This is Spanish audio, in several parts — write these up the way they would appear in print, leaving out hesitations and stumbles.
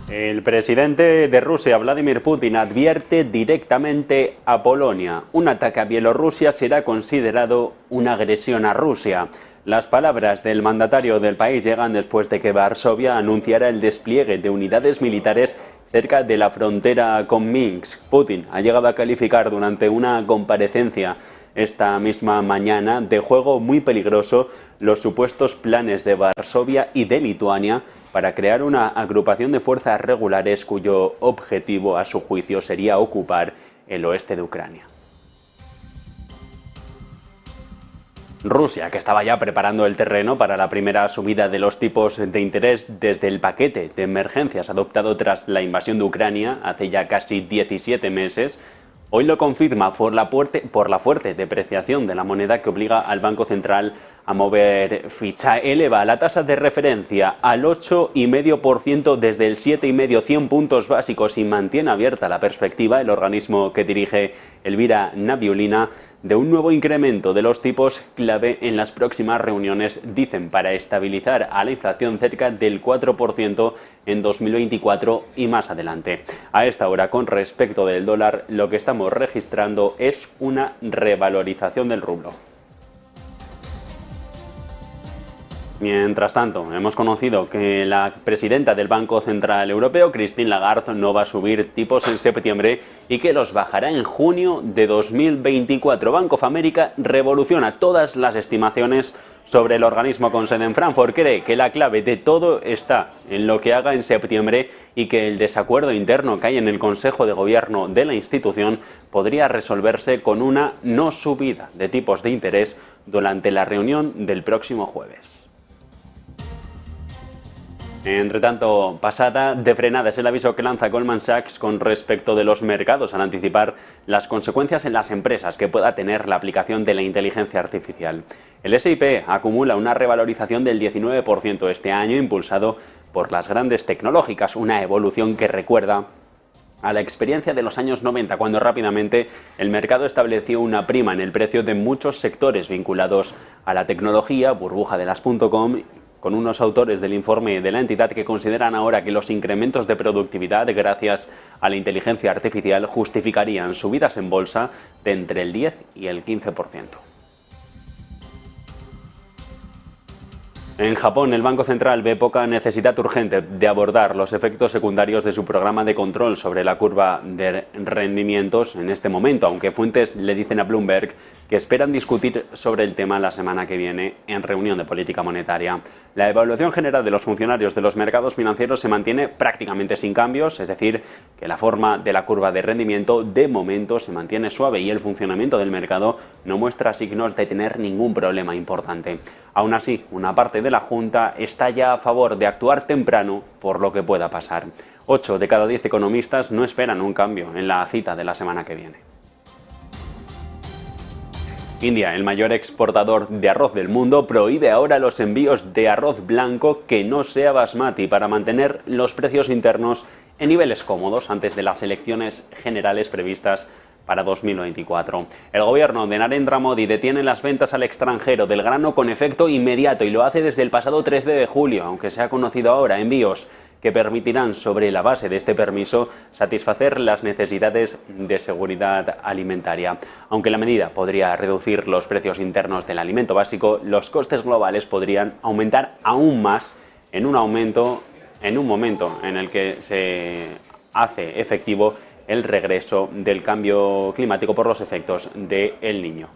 El presidente de Rusia, Vladimir Putin, advierte directamente a Polonia. Un ataque a Bielorrusia será considerado una agresión a Rusia. Las palabras del mandatario del país llegan después de que Varsovia anunciara el despliegue de unidades militares cerca de la frontera con Minsk. Putin ha llegado a calificar durante una comparecencia esta misma mañana de juego muy peligroso los supuestos planes de Varsovia y de Lituania para crear una agrupación de fuerzas regulares cuyo objetivo, a su juicio, sería ocupar el oeste de Ucrania. Rusia, que estaba ya preparando el terreno para la primera subida de los tipos de interés desde el paquete de emergencias adoptado tras la invasión de Ucrania hace ya casi 17 meses, hoy lo confirma por la fuerte depreciación de la moneda que obliga al Banco Central a mover ficha. Eleva la tasa de referencia al 8,5% desde el 7,5%, 100 puntos básicos, y mantiene abierta la perspectiva, el organismo que dirige Elvira Nabiulina, de un nuevo incremento de los tipos clave en las próximas reuniones, dicen, para estabilizar a la inflación cerca del 4% en 2024 y más adelante. A esta hora, con respecto del dólar, lo que estamos registrando es una revalorización del rublo. Mientras tanto, hemos conocido que la presidenta del Banco Central Europeo, Christine Lagarde, no va a subir tipos en septiembre y que los bajará en junio de 2024. Bank of America revoluciona todas las estimaciones sobre el organismo con sede en Frankfurt. Cree que la clave de todo está en lo que haga en septiembre y que el desacuerdo interno que hay en el Consejo de Gobierno de la institución podría resolverse con una no subida de tipos de interés durante la reunión del próximo jueves. Entre tanto, pasada de frenada es el aviso que lanza Goldman Sachs con respecto de los mercados al anticipar las consecuencias en las empresas que pueda tener la aplicación de la inteligencia artificial. El S&P acumula una revalorización del 19% este año, impulsado por las grandes tecnológicas, una evolución que recuerda a la experiencia de los años 90, cuando rápidamente el mercado estableció una prima en el precio de muchos sectores vinculados a la tecnología, burbuja de las .com, con unos autores del informe de la entidad que consideran ahora que los incrementos de productividad gracias a la inteligencia artificial justificarían subidas en bolsa de entre el 10 y el 15%. En Japón, el Banco Central ve poca necesidad urgente de abordar los efectos secundarios de su programa de control sobre la curva de rendimientos en este momento, aunque fuentes le dicen a Bloomberg que esperan discutir sobre el tema la semana que viene en reunión de política monetaria. La evaluación general de los funcionarios de los mercados financieros se mantiene prácticamente sin cambios, es decir, que la forma de la curva de rendimiento de momento se mantiene suave y el funcionamiento del mercado no muestra signos de tener ningún problema importante. Aún así, una parte de la Junta está ya a favor de actuar temprano por lo que pueda pasar. 8 de cada 10 economistas no esperan un cambio en la cita de la semana que viene. India, el mayor exportador de arroz del mundo, prohíbe ahora los envíos de arroz blanco que no sea basmati para mantener los precios internos en niveles cómodos antes de las elecciones generales previstas para 2024. El gobierno de Narendra Modi detiene las ventas al extranjero del grano con efecto inmediato y lo hace desde el pasado 13 de julio, aunque se ha conocido ahora envíos que permitirán, sobre la base de este permiso, satisfacer las necesidades de seguridad alimentaria. Aunque la medida podría reducir los precios internos del alimento básico, los costes globales podrían aumentar aún más en un momento en el que se hace efectivo el regreso del cambio climático por los efectos de El Niño.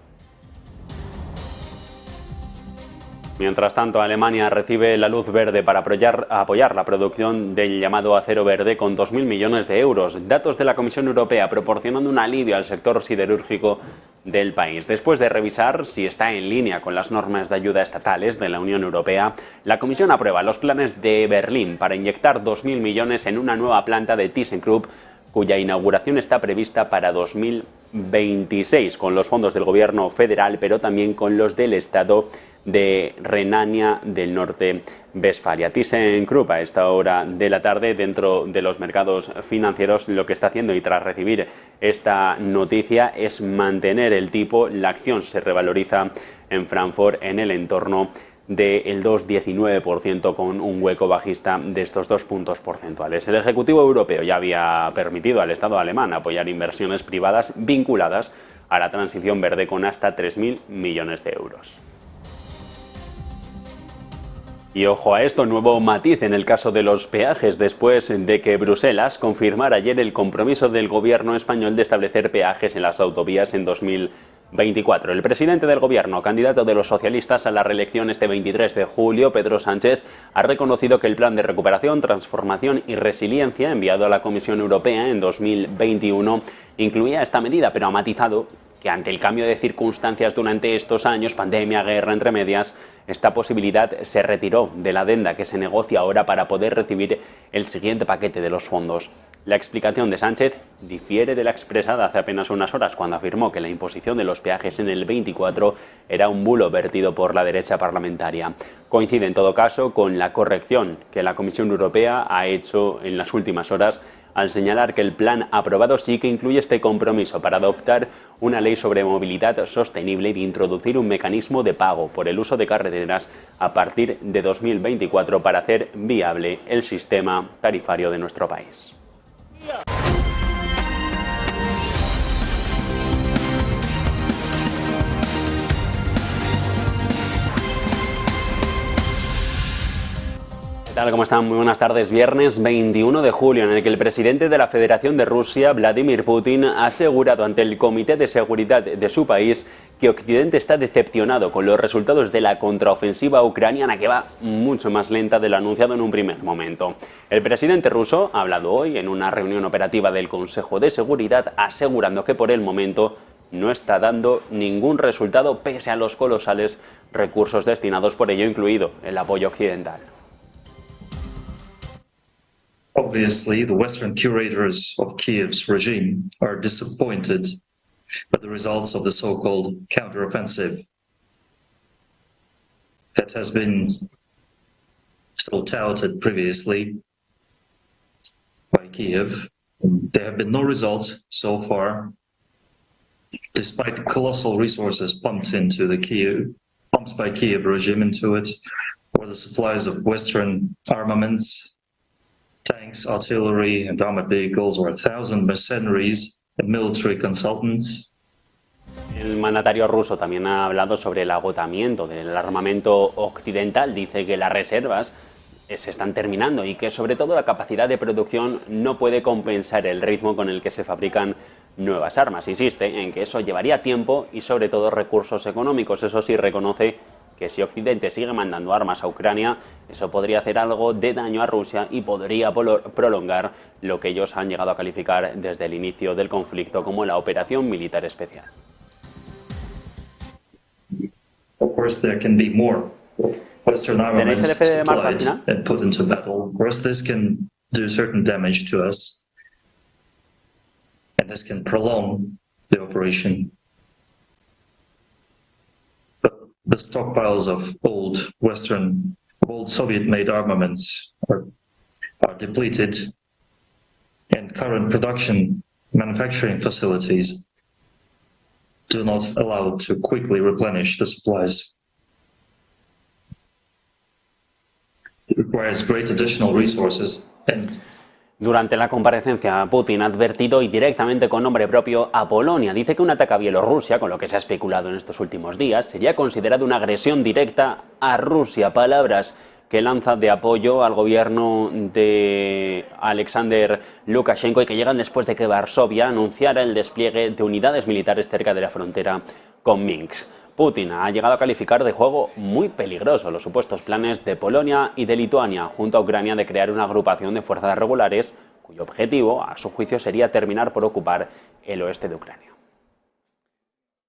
Mientras tanto, Alemania recibe la luz verde para apoyar la producción del llamado acero verde con 2.000 millones de euros. Datos de la Comisión Europea proporcionando un alivio al sector siderúrgico del país. Después de revisar si está en línea con las normas de ayuda estatales de la Unión Europea, la Comisión aprueba los planes de Berlín para inyectar 2.000 millones en una nueva planta de ThyssenKrupp, cuya inauguración está prevista para 2026, con los fondos del gobierno federal, pero también con los del estado de Renania del Norte-Westfalia. ThyssenKrupp a esta hora de la tarde dentro de los mercados financieros lo que está haciendo, y tras recibir esta noticia, es mantener el tipo. La acción se revaloriza en Frankfurt en el entorno del 2,19% con un hueco bajista de estos 2 puntos porcentuales. El Ejecutivo Europeo ya había permitido al Estado alemán apoyar inversiones privadas vinculadas a la transición verde con hasta 3.000 millones de euros. Y ojo a esto, nuevo matiz en el caso de los peajes después de que Bruselas confirmara ayer el compromiso del gobierno español de establecer peajes en las autovías en 2024. El presidente del gobierno, candidato de los socialistas a la reelección este 23 de julio, Pedro Sánchez, ha reconocido que el plan de recuperación, transformación y resiliencia enviado a la Comisión Europea en 2021 incluía esta medida, pero ha matizado que ante el cambio de circunstancias durante estos años, pandemia, guerra, entre medias, esta posibilidad se retiró de la adenda que se negocia ahora para poder recibir el siguiente paquete de los fondos. La explicación de Sánchez difiere de la expresada hace apenas unas horas, cuando afirmó que la imposición de los peajes en el 24 era un bulo vertido por la derecha parlamentaria. Coincide en todo caso con la corrección que la Comisión Europea ha hecho en las últimas horas al señalar que el plan aprobado sí que incluye este compromiso para adoptar una ley sobre movilidad sostenible y de introducir un mecanismo de pago por el uso de carreteras a partir de 2024 para hacer viable el sistema tarifario de nuestro país. ¿Qué tal? ¿Cómo están? Muy buenas tardes. Viernes 21 de julio, en el que el presidente de la Federación de Rusia, Vladimir Putin, ha asegurado ante el Comité de Seguridad de su país que Occidente está decepcionado con los resultados de la contraofensiva ucraniana, que va mucho más lenta de lo anunciado en un primer momento. El presidente ruso ha hablado hoy en una reunión operativa del Consejo de Seguridad, asegurando que por el momento no está dando ningún resultado pese a los colosales recursos destinados, por ello incluido el apoyo occidental. Obviously, the Western curators of Kiev's regime are disappointed by the results of the so-called counteroffensive that has been so touted previously by Kiev. There have been no results so far, despite colossal resources pumped by Kiev regime into it, or the supplies of Western armaments, tanks, artillery, and armored vehicles, or 1,000 mercenaries and military consultants. El mandatario ruso también ha hablado sobre el agotamiento del armamento occidental. Dice que las reservas se están terminando y que sobre todo la capacidad de producción no puede compensar el ritmo con el que se fabrican nuevas armas. Insiste en que eso llevaría tiempo y sobre todo recursos económicos. Eso sí, reconoce que si Occidente sigue mandando armas a Ucrania, eso podría hacer algo de daño a Rusia y podría prolongar lo que ellos han llegado a calificar desde el inicio del conflicto como la operación militar especial. Of course, there can be more Western armaments supplied and put into battle. Of course, this can do certain damage to us, and this can prolong the operation. The stockpiles of old Soviet-made armaments are depleted, and current manufacturing facilities do not allow to quickly replenish the supplies. It requires great additional resources and Durante la comparecencia, Putin ha advertido y directamente con nombre propio a Polonia. Dice que un ataque a Bielorrusia, con lo que se ha especulado en estos últimos días, sería considerado una agresión directa a Rusia. Palabras que lanza de apoyo al gobierno de Alexander Lukashenko y que llegan después de que Varsovia anunciara el despliegue de unidades militares cerca de la frontera con Minsk. Putin ha llegado a calificar de juego muy peligroso los supuestos planes de Polonia y de Lituania junto a Ucrania de crear una agrupación de fuerzas regulares cuyo objetivo, a su juicio, sería terminar por ocupar el oeste de Ucrania.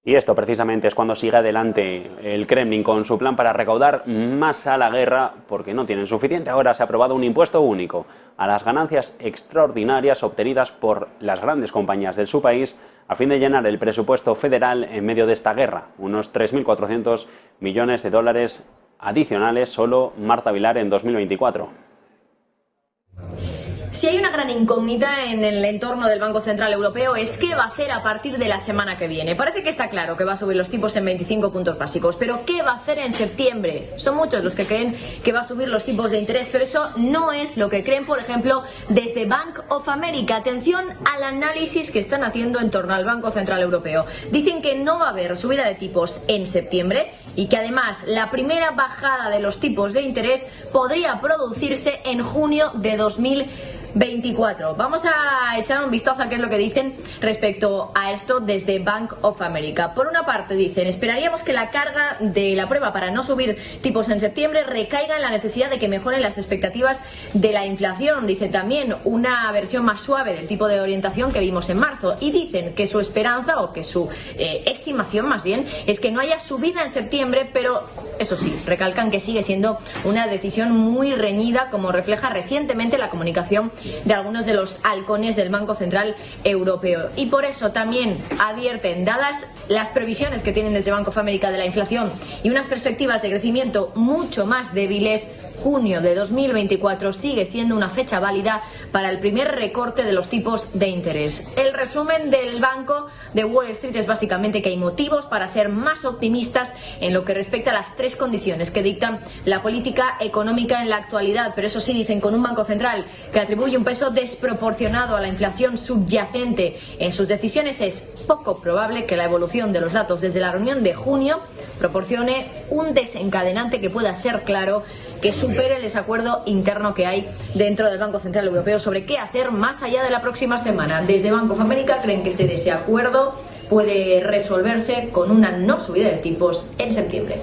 Y esto precisamente es cuando sigue adelante el Kremlin con su plan para recaudar más a la guerra, porque no tienen suficiente. Ahora se ha aprobado un impuesto único a las ganancias extraordinarias obtenidas por las grandes compañías de su país a fin de llenar el presupuesto federal en medio de esta guerra. Unos 3.400 millones de dólares adicionales solo Marta Vilar en 2024. Si hay una gran incógnita en el entorno del Banco Central Europeo es qué va a hacer a partir de la semana que viene. Parece que está claro que va a subir los tipos en 25 puntos básicos, pero ¿qué va a hacer en septiembre? Son muchos los que creen que va a subir los tipos de interés, pero eso no es lo que creen, por ejemplo, desde Bank of America. Atención al análisis que están haciendo en torno al Banco Central Europeo. Dicen que no va a haber subida de tipos en septiembre y que además la primera bajada de los tipos de interés podría producirse en junio de 2024. Vamos a echar un vistazo a qué es lo que dicen respecto a esto desde Bank of America. Por una parte dicen, esperaríamos que la carga de la prueba para no subir tipos en septiembre recaiga en la necesidad de que mejoren las expectativas de la inflación. Dice también una versión más suave del tipo de orientación que vimos en marzo. Y dicen que su esperanza, o que su estimación más bien, es que no haya subida en septiembre, pero eso sí, recalcan que sigue siendo una decisión muy reñida, como refleja recientemente la comunicación de algunos de los halcones del Banco Central Europeo. Y por eso también advierten, dadas las previsiones que tienen desde Bank of America de la inflación y unas perspectivas de crecimiento mucho más débiles, junio de 2024 sigue siendo una fecha válida para el primer recorte de los tipos de interés. El resumen del Banco de Wall Street es básicamente que hay motivos para ser más optimistas en lo que respecta a las tres condiciones que dictan la política económica en la actualidad, pero eso sí, dicen, con un Banco Central que atribuye un peso desproporcionado a la inflación subyacente en sus decisiones, es poco probable que la evolución de los datos desde la reunión de junio proporcione un desencadenante que pueda ser claro, que supere el desacuerdo interno que hay dentro del Banco Central Europeo sobre qué hacer más allá de la próxima semana. Desde Bank of America creen que ese desacuerdo puede resolverse con una no subida de tipos en septiembre.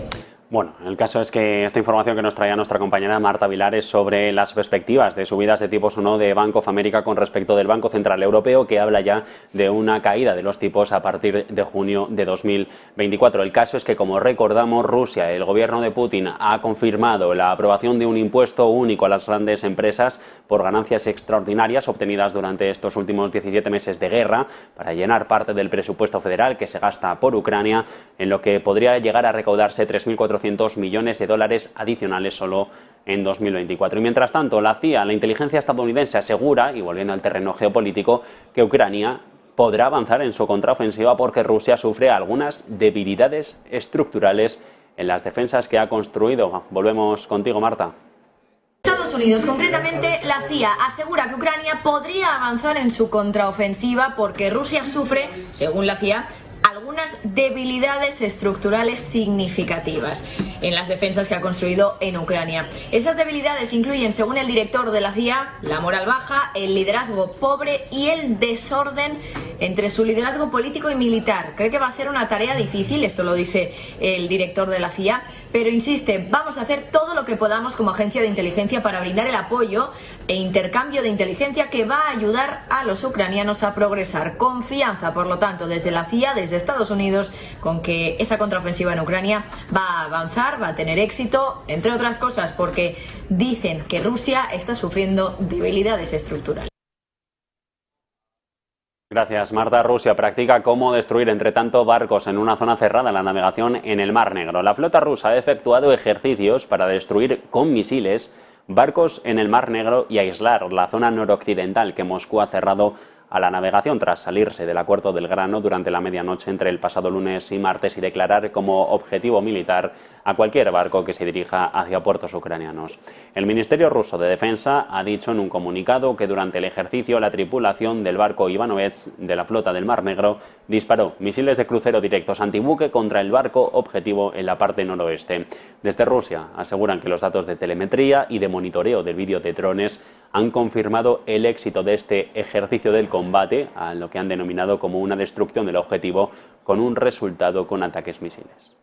Bueno, el caso es que esta información que nos traía nuestra compañera Marta Vilar es sobre las perspectivas de subidas de tipos o no de Bank of America con respecto del Banco Central Europeo, que habla ya de una caída de los tipos a partir de junio de 2024. El caso es que, como recordamos, Rusia, el gobierno de Putin, ha confirmado la aprobación de un impuesto único a las grandes empresas por ganancias extraordinarias obtenidas durante estos últimos 17 meses de guerra para llenar parte del presupuesto federal que se gasta por Ucrania, en lo que podría llegar a recaudarse 3.400 millones de dólares adicionales solo en 2024. Y mientras tanto, la CIA, la inteligencia estadounidense, asegura, y volviendo al terreno geopolítico, que Ucrania podrá avanzar en su contraofensiva porque Rusia sufre algunas debilidades estructurales en las defensas que ha construido. Volvemos contigo, Marta. Estados Unidos, concretamente la CIA, asegura que Ucrania podría avanzar en su contraofensiva porque Rusia sufre, según la CIA, algunas debilidades estructurales significativas en las defensas que ha construido en Ucrania. Esas debilidades incluyen, según el director de la CIA, la moral baja, el liderazgo pobre y el desorden entre su liderazgo político y militar. Cree que va a ser una tarea difícil, esto lo dice el director de la CIA, pero insiste, vamos a hacer todo lo que podamos como agencia de inteligencia para brindar el apoyo e intercambio de inteligencia que va a ayudar a los ucranianos a progresar. Confianza, por lo tanto, desde la CIA, desde Estados Unidos, con que esa contraofensiva en Ucrania va a avanzar, va a tener éxito, entre otras cosas porque dicen que Rusia está sufriendo debilidades estructurales. Gracias, Marta. Rusia practica cómo destruir, entre tanto, barcos en una zona cerrada en la navegación en el Mar Negro. La flota rusa ha efectuado ejercicios para destruir con misiles barcos en el Mar Negro y aislar la zona noroccidental que Moscú ha cerrado a la navegación tras salirse del acuerdo del grano durante la medianoche entre el pasado lunes y martes y declarar como objetivo militar a cualquier barco que se dirija hacia puertos ucranianos. El Ministerio ruso de Defensa ha dicho en un comunicado que durante el ejercicio la tripulación del barco Ivanovets de la flota del Mar Negro disparó misiles de crucero directos antibuque contra el barco objetivo en la parte noroeste. Desde Rusia aseguran que los datos de telemetría y de monitoreo del vídeo de drones han confirmado el éxito de este ejercicio del combate, a lo que han denominado como una destrucción del objetivo con un resultado con ataques misiles.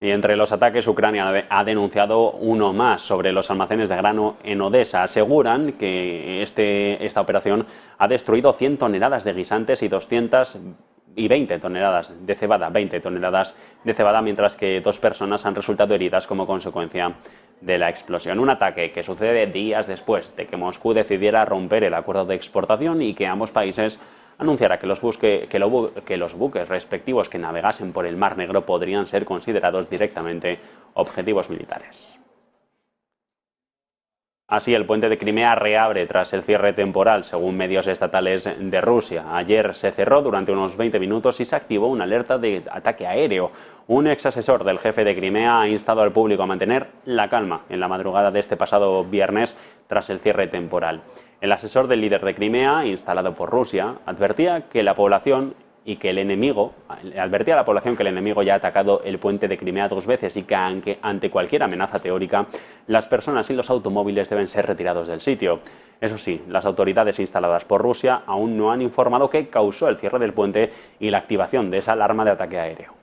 Y entre los ataques, Ucrania ha denunciado uno más sobre los almacenes de grano en Odesa. Aseguran que esta operación ha destruido 100 toneladas de guisantes y 220 toneladas de cebada, 20 toneladas de cebada, mientras que 2 personas han resultado heridas como consecuencia de la explosión. Un ataque que sucede días después de que Moscú decidiera romper el acuerdo de exportación y que ambos países anunciara que los buques respectivos que navegasen por el Mar Negro podrían ser considerados directamente objetivos militares. Así, el puente de Crimea reabre tras el cierre temporal, según medios estatales de Rusia. Ayer se cerró durante unos 20 minutos y se activó una alerta de ataque aéreo. Un ex asesor del jefe de Crimea ha instado al público a mantener la calma en la madrugada de este pasado viernes tras el cierre temporal. El asesor del líder de Crimea, instalado por Rusia, advertía a la población que el enemigo ya ha atacado el puente de Crimea 2 veces y que ante cualquier amenaza teórica, las personas y los automóviles deben ser retirados del sitio. Eso sí, las autoridades instaladas por Rusia aún no han informado qué causó el cierre del puente y la activación de esa alarma de ataque aéreo.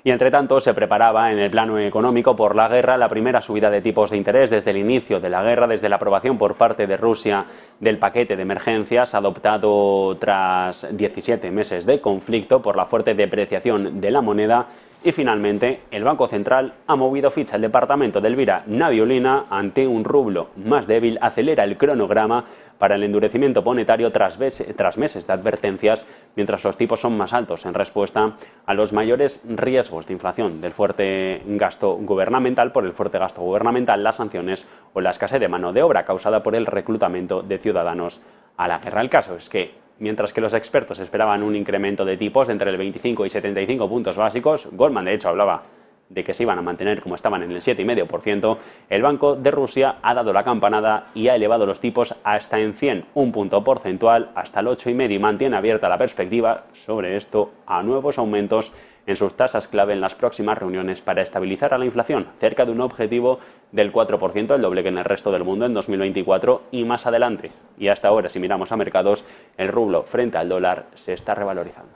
Y entre tanto se preparaba en el plano económico por la guerra la primera subida de tipos de interés desde el inicio de la guerra, desde la aprobación por parte de Rusia del paquete de emergencias adoptado tras 17 meses de conflicto por la fuerte depreciación de la moneda. Y finalmente el Banco Central ha movido ficha. El departamento de Elvira Nabiolina, ante un rublo más débil, acelera el cronograma para el endurecimiento monetario tras meses de advertencias, mientras los tipos son más altos en respuesta a los mayores riesgos de inflación del fuerte gasto gubernamental, las sanciones o la escasez de mano de obra causada por el reclutamiento de ciudadanos a la guerra. El caso es que, mientras que los expertos esperaban un incremento de tipos de entre el 25 y 75 puntos básicos, Goldman de hecho hablaba de que se iban a mantener como estaban en el 7,5%, el Banco de Rusia ha dado la campanada y ha elevado los tipos hasta en 100, un punto porcentual, hasta el 8,5%, y mantiene abierta la perspectiva sobre esto a nuevos aumentos en sus tasas clave en las próximas reuniones para estabilizar a la inflación, cerca de un objetivo del 4%, el doble que en el resto del mundo en 2024 y más adelante. Y hasta ahora, si miramos a mercados, el rublo frente al dólar se está revalorizando.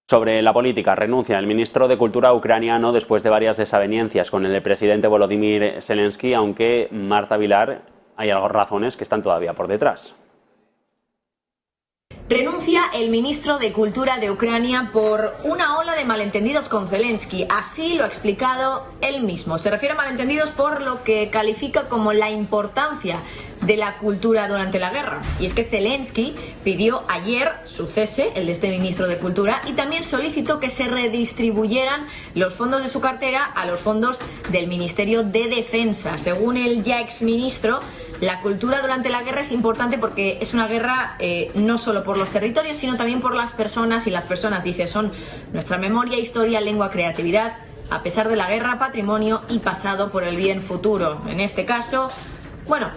Sobre la política, renuncia el ministro de Cultura ucraniano después de varias desavenencias con el presidente Volodymyr Zelensky, aunque Marta Vilar, hay razones que están todavía por detrás. Renuncia el ministro de Cultura de Ucrania por una ola de malentendidos con Zelensky. Así lo ha explicado él mismo. Se refiere a malentendidos por lo que califica como la importancia de la cultura durante la guerra. Y es que Zelensky pidió ayer su cese, el de este ministro de Cultura, y también solicitó que se redistribuyeran los fondos de su cartera a los fondos del Ministerio de Defensa. Según el ya exministro, la cultura durante la guerra es importante porque es una guerra no solo por los territorios, sino también por las personas, y las personas, dice, son nuestra memoria, historia, lengua, creatividad, a pesar de la guerra, patrimonio y pasado por el bien futuro. En este caso,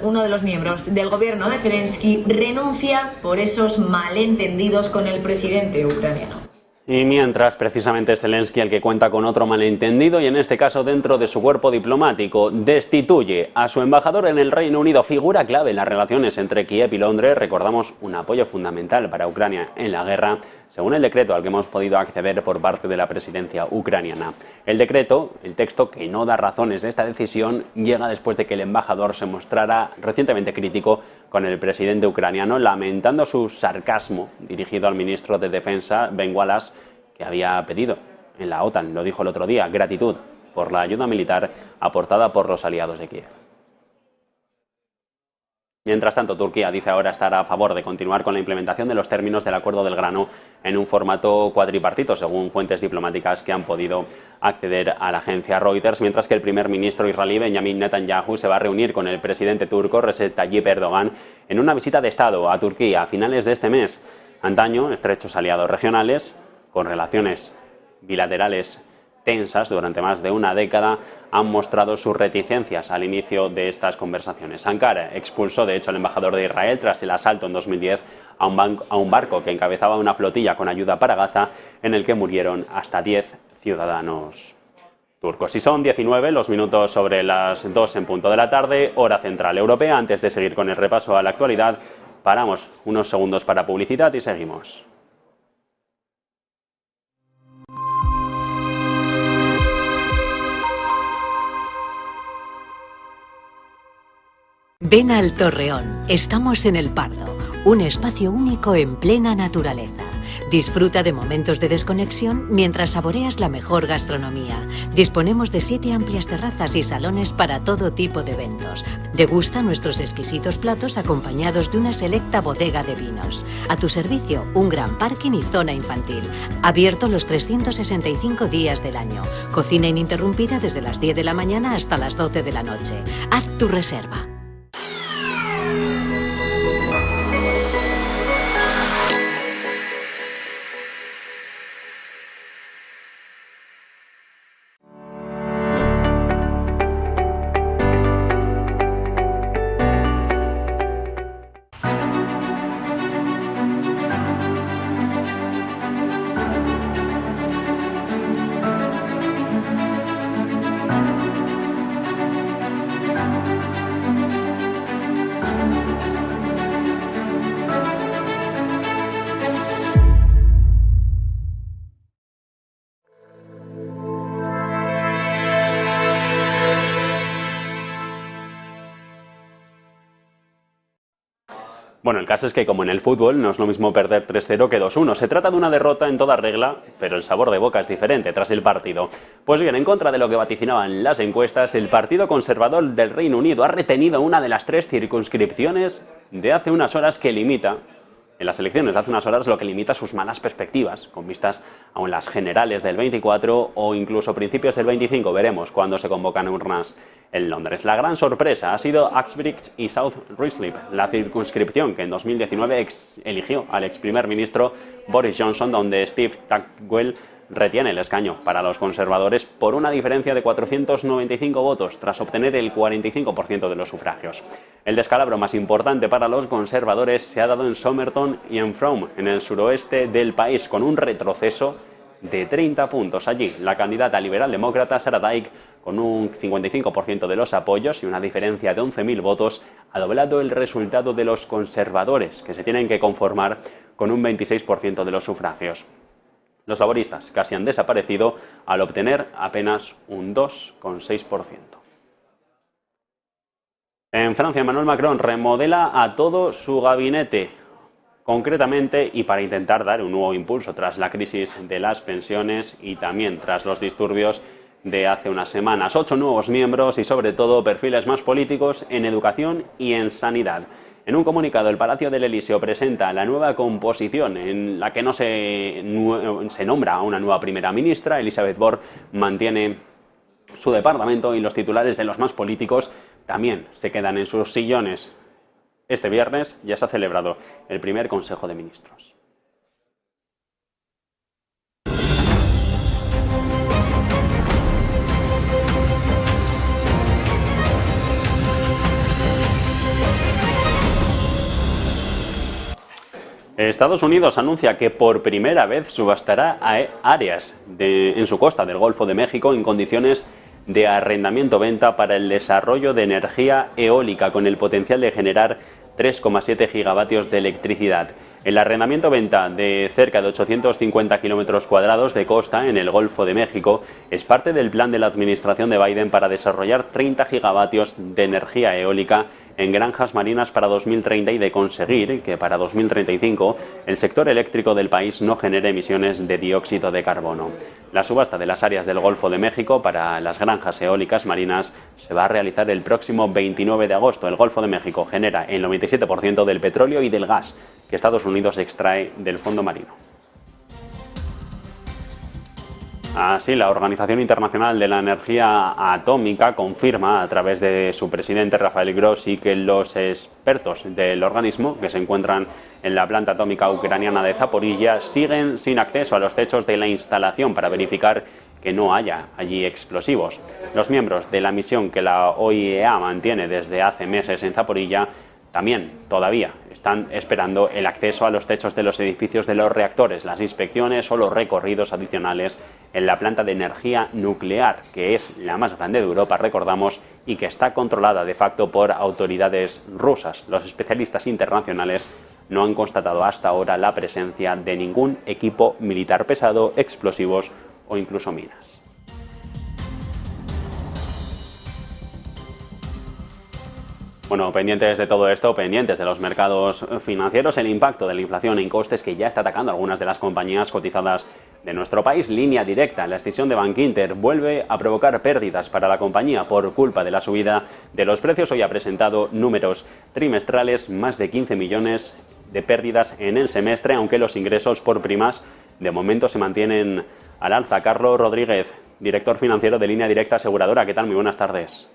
uno de los miembros del gobierno de Zelensky renuncia por esos malentendidos con el presidente ucraniano. Y mientras, precisamente Zelensky, el que cuenta con otro malentendido, y en este caso dentro de su cuerpo diplomático, destituye a su embajador en el Reino Unido, figura clave en las relaciones entre Kiev y Londres. Recordamos, un apoyo fundamental para Ucrania en la guerra, según el decreto al que hemos podido acceder por parte de la presidencia ucraniana. El decreto, el texto que no da razones de esta decisión, llega después de que el embajador se mostrara recientemente crítico con el presidente ucraniano, lamentando su sarcasmo dirigido al ministro de Defensa, Ben Wallace, que había pedido en la OTAN, lo dijo el otro día, gratitud por la ayuda militar aportada por los aliados de Kiev. Mientras tanto, Turquía dice ahora estar a favor de continuar con la implementación de los términos del acuerdo del grano en un formato cuatripartito, según fuentes diplomáticas que han podido acceder a la agencia Reuters, mientras que el primer ministro israelí Benjamin Netanyahu se va a reunir con el presidente turco Recep Tayyip Erdogan en una visita de Estado a Turquía a finales de este mes. Antaño, estrechos aliados regionales, con relaciones bilaterales tensas durante más de una década, han mostrado sus reticencias al inicio de estas conversaciones. Ankara expulsó de hecho al embajador de Israel tras el asalto en 2010 a un barco que encabezaba una flotilla con ayuda para Gaza, en el que murieron hasta 10 ciudadanos turcos. Y son 19 los minutos sobre las 2 en punto de la tarde, hora central europea. Antes de seguir con el repaso a la actualidad, paramos unos segundos para publicidad y seguimos. Ven al Torreón, estamos en El Pardo, un espacio único en plena naturaleza. Disfruta de momentos de desconexión mientras saboreas la mejor gastronomía. Disponemos de 7 amplias terrazas y salones para todo tipo de eventos. Degusta nuestros exquisitos platos acompañados de una selecta bodega de vinos. A tu servicio, un gran parking y zona infantil. Abierto los 365 días del año. Cocina ininterrumpida desde las 10 de la mañana hasta las 12 de la noche. Haz tu reserva. Bueno, el caso es que como en el fútbol no es lo mismo perder 3-0 que 2-1. Se trata de una derrota en toda regla, pero el sabor de boca es diferente tras el partido. Pues bien, en contra de lo que vaticinaban las encuestas, el Partido Conservador del Reino Unido ha retenido una de las 3 circunscripciones de hace unas horas que limita, en las elecciones de hace unas horas, lo que limita sus malas perspectivas, con vistas aún las generales del 24 o incluso principios del 25. Veremos cuándo se convocan urnas en Londres. La gran sorpresa ha sido Uxbridge y South Ruislip, la circunscripción que en 2019 eligió al ex primer ministro Boris Johnson, donde Steve Tackwell retiene el escaño para los conservadores por una diferencia de 495 votos, tras obtener el 45% de los sufragios. El descalabro más importante para los conservadores se ha dado en Somerton y en Frome, en el suroeste del país, con un retroceso de 30 puntos. Allí, la candidata liberal-demócrata Sarah Dyke, con un 55% de los apoyos y una diferencia de 11.000 votos, ha doblado el resultado de los conservadores, que se tienen que conformar con un 26% de los sufragios. Los laboristas casi han desaparecido al obtener apenas un 2,6%. En Francia, Emmanuel Macron remodela a todo su gabinete, concretamente y para intentar dar un nuevo impulso tras la crisis de las pensiones y también tras los disturbios de hace unas semanas. 8 nuevos miembros y sobre todo perfiles más políticos en educación y en sanidad. En un comunicado, el Palacio del Elíseo presenta la nueva composición en la que no se nombra a una nueva primera ministra. Elisabeth Borne mantiene su departamento y los titulares de los más políticos también se quedan en sus sillones. Este viernes ya se ha celebrado el primer Consejo de Ministros. Estados Unidos anuncia que por primera vez subastará áreas en su costa del Golfo de México en condiciones de arrendamiento-venta para el desarrollo de energía eólica con el potencial de generar 3,7 gigavatios de electricidad. El arrendamiento-venta de cerca de 850 kilómetros cuadrados de costa en el Golfo de México es parte del plan de la administración de Biden para desarrollar 30 gigavatios de energía eólica en granjas marinas para 2030 y de conseguir que para 2035 el sector eléctrico del país no genere emisiones de dióxido de carbono. La subasta de las áreas del Golfo de México para las granjas eólicas marinas se va a realizar el próximo 29 de agosto. El Golfo de México genera el 97% del petróleo y del gas que Estados Unidos extrae del fondo marino. Así, la Organización Internacional de la Energía Atómica confirma a través de su presidente Rafael Grossi que los expertos del organismo que se encuentran en la planta atómica ucraniana de Zaporilla siguen sin acceso a los techos de la instalación para verificar que no haya allí explosivos. Los miembros de la misión que la OIEA mantiene desde hace meses en Zaporilla también todavía están esperando el acceso a los techos de los edificios de los reactores, las inspecciones o los recorridos adicionales en la planta de energía nuclear, que es la más grande de Europa, recordamos, y que está controlada de facto por autoridades rusas. Los especialistas internacionales no han constatado hasta ahora la presencia de ningún equipo militar pesado, explosivos o incluso minas. Bueno, pendientes de todo esto, pendientes de los mercados financieros, el impacto de la inflación en costes que ya está atacando a algunas de las compañías cotizadas de nuestro país. Línea Directa, la escisión de Bankinter, vuelve a provocar pérdidas para la compañía por culpa de la subida de los precios. Hoy ha presentado números trimestrales, más de 15 millones de pérdidas en el semestre, aunque los ingresos por primas de momento se mantienen al alza. Carlos Rodríguez, director financiero de Línea Directa Aseguradora. ¿Qué tal? Muy buenas tardes.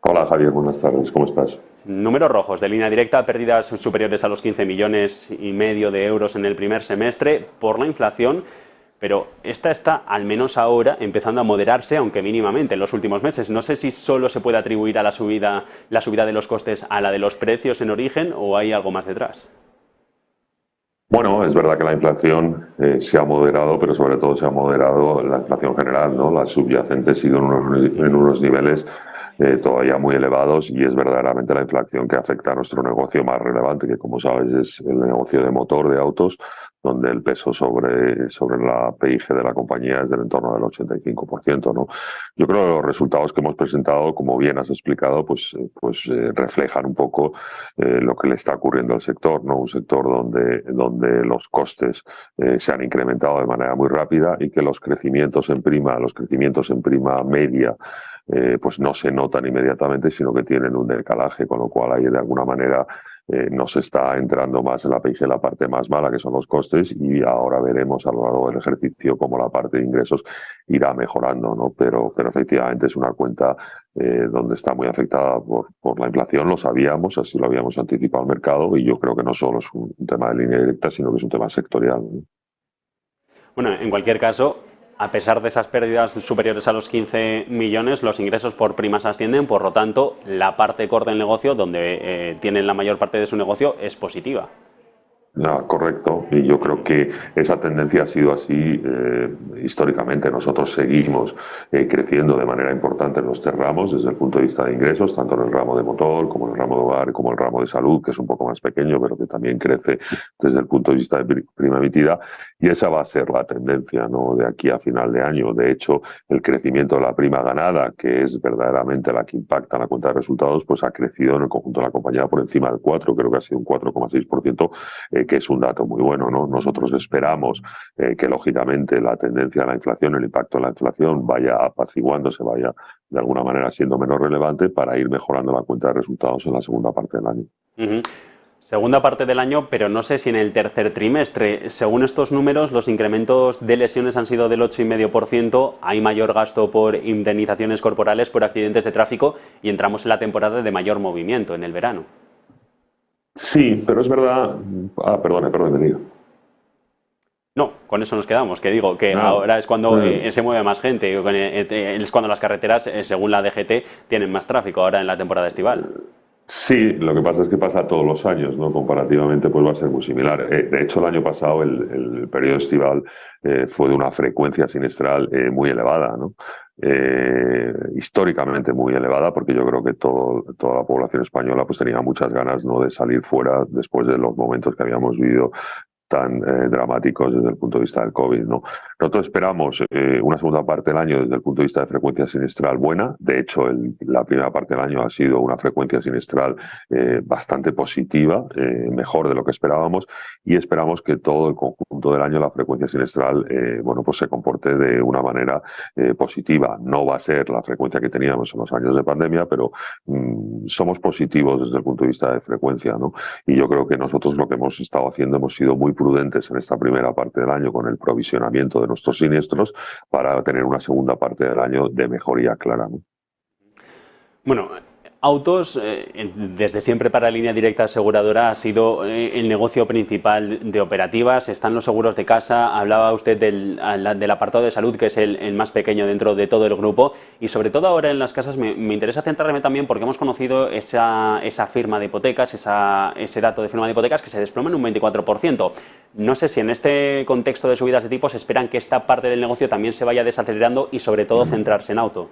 Hola Javier, buenas tardes, ¿cómo estás? Números rojos de Línea Directa, pérdidas superiores a los 15,5 millones de euros en el primer semestre por la inflación, pero esta está, al menos ahora, empezando a moderarse, aunque mínimamente en los últimos meses. No sé si solo se puede atribuir a la subida de los costes a la de los precios en origen o hay algo más detrás. Bueno, es verdad que la inflación se ha moderado, pero sobre todo se ha moderado la inflación general, ¿no? Las subyacentes siguen en unos niveles todavía muy elevados y es verdaderamente la inflación que afecta a nuestro negocio más relevante, que como sabes es el negocio de motor de autos, donde el peso sobre la PIG de la compañía es del entorno del 85%, ¿no? Yo creo que los resultados que hemos presentado, como bien has explicado, pues reflejan un poco lo que le está ocurriendo al sector, ¿no? Un sector donde los costes se han incrementado de manera muy rápida y que los crecimientos en prima media pues no se notan inmediatamente, sino que tienen un decalaje, con lo cual ahí de alguna manera nos está entrando más en la PIG la parte más mala, que son los costes, y ahora veremos a lo largo del ejercicio cómo la parte de ingresos irá mejorando, ¿no? Pero efectivamente es una cuenta donde está muy afectada por la inflación, lo sabíamos, así lo habíamos anticipado al mercado, y yo creo que no solo es un tema de Línea Directa, sino que es un tema sectorial, ¿no? Bueno, en cualquier caso, a pesar de esas pérdidas superiores a los 15 millones, los ingresos por primas ascienden, por lo tanto, la parte core del negocio, donde tienen la mayor parte de su negocio, es positiva. No, correcto, y yo creo que esa tendencia ha sido así históricamente. Nosotros seguimos creciendo de manera importante en los tres ramos desde el punto de vista de ingresos, tanto en el ramo de motor como en el ramo de hogar, como el ramo de salud, que es un poco más pequeño, pero que también crece desde el punto de vista de prima emitida, y esa va a ser la tendencia, ¿no?, de aquí a final de año. De hecho, el crecimiento de la prima ganada, que es verdaderamente la que impacta en la cuenta de resultados, pues ha crecido en el conjunto de la compañía por encima del 4, creo que ha sido un 4,6%, que es un dato muy bueno, ¿no? Nosotros esperamos que, lógicamente, la tendencia de la inflación, el impacto de la inflación vaya apaciguándose, vaya de alguna manera siendo menos relevante para ir mejorando la cuenta de resultados en la segunda parte del año. Segunda parte del año, pero no sé si en el tercer trimestre. Según estos números, los incrementos de lesiones han sido del 8,5%, hay mayor gasto por indemnizaciones corporales por accidentes de tráfico y entramos en la temporada de mayor movimiento, en el verano. Sí, pero es verdad... perdón, digo. No, con eso nos quedamos, que digo que ahora es cuando se mueve más gente, es cuando las carreteras, según la DGT, tienen más tráfico ahora en la temporada estival. Sí, lo que pasa es que pasa todos los años, ¿no? Comparativamente pues va a ser muy similar. De hecho, el año pasado el periodo estival fue de una frecuencia sinestral muy elevada, ¿no? Históricamente muy elevada, porque yo creo que toda la población española pues tenía muchas ganas, ¿no?, de salir fuera después de los momentos que habíamos vivido tan dramáticos desde el punto de vista del COVID, ¿no? Nosotros esperamos una segunda parte del año desde el punto de vista de frecuencia sinestral buena. De hecho, la primera parte del año ha sido una frecuencia sinestral bastante positiva, mejor de lo que esperábamos, y esperamos que todo el conjunto del año la frecuencia sinestral pues se comporte de una manera positiva. No va a ser la frecuencia que teníamos en los años de pandemia, pero somos positivos desde el punto de vista de frecuencia, ¿no? Y yo creo que nosotros lo que hemos estado haciendo, hemos sido muy prudentes en esta primera parte del año con el provisionamiento de nuestros siniestros para tener una segunda parte del año de mejoría clara, ¿no? Bueno, autos, desde siempre para Línea Directa Aseguradora ha sido el negocio principal de operativas. Están los seguros de casa. Hablaba usted del apartado de salud, que es el más pequeño dentro de todo el grupo. Y sobre todo ahora en las casas me interesa centrarme también porque hemos conocido esa firma de hipotecas, ese dato de firma de hipotecas que se desploma en un 24%. No sé si en este contexto de subidas de tipos esperan que esta parte del negocio también se vaya desacelerando y sobre todo centrarse en auto.